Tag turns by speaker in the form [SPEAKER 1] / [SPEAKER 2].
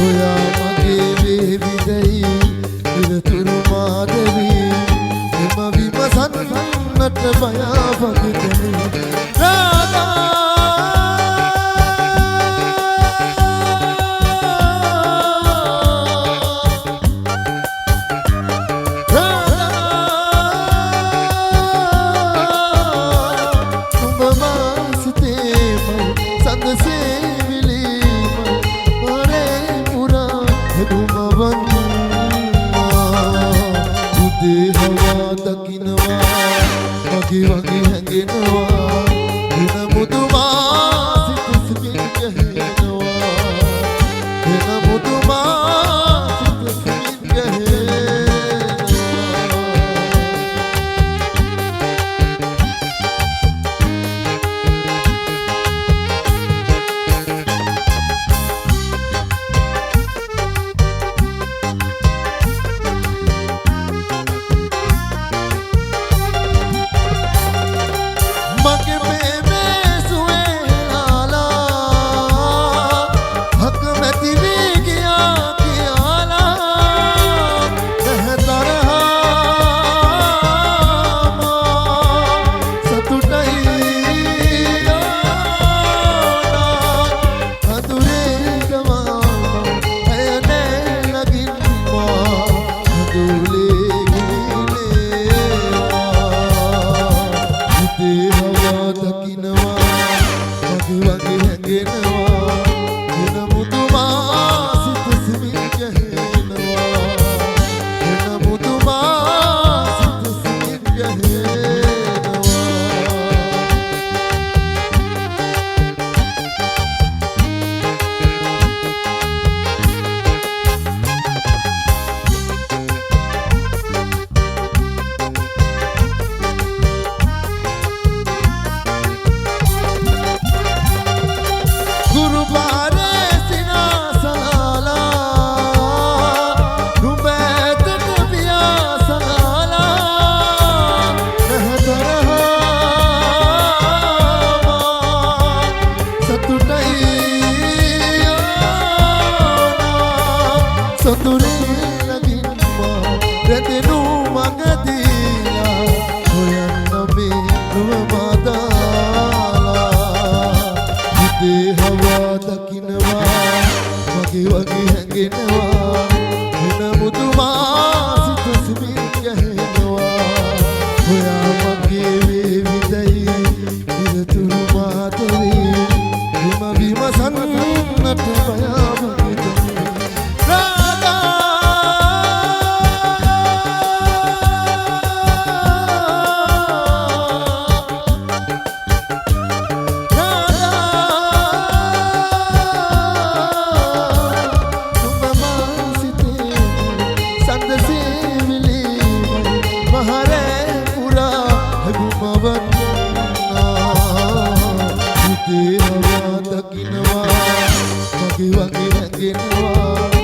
[SPEAKER 1] ඔයා මගේ වේවිදයි ඉරතුරු මාදවි එම විමසන්නට බයාවගතනේ රාධා වගේ හැඟෙනවා එන මුදුමා සිත සිතින් ගැහෙනවා එන මුදුමා සිත සිතින් මගේ මේමේ සුවේ ආලා හක මැති වී ගියා කියලා නැතරහම සතුටයි අඳුරේ ගමා ඇයනේ ලගින්වා අඳුලේ ගිලේවා දකින්නවා වගේ හැඟෙනවා එන මුදුමා සිත සිමින් ගැහෙනවා එන මුදුමා සිත සිමින් ගැහෙනවා Guru Bhare Sina Salala Numbet Biya Salala Nahdarha Satutai Saturi Laginma Redenu Magadiya Hoyannabe Nuvamada හවා දකින්නවා වගේ හැඟෙනවා එන මුදුමා සිත සිමින් ගැහෙනවා ඔයා මගේ වේවිදයි ඉරතුරු මාදවි එම විමසන්නට බයාවගතනේ රාධා දකින්නවා වගේ හැඟෙනවා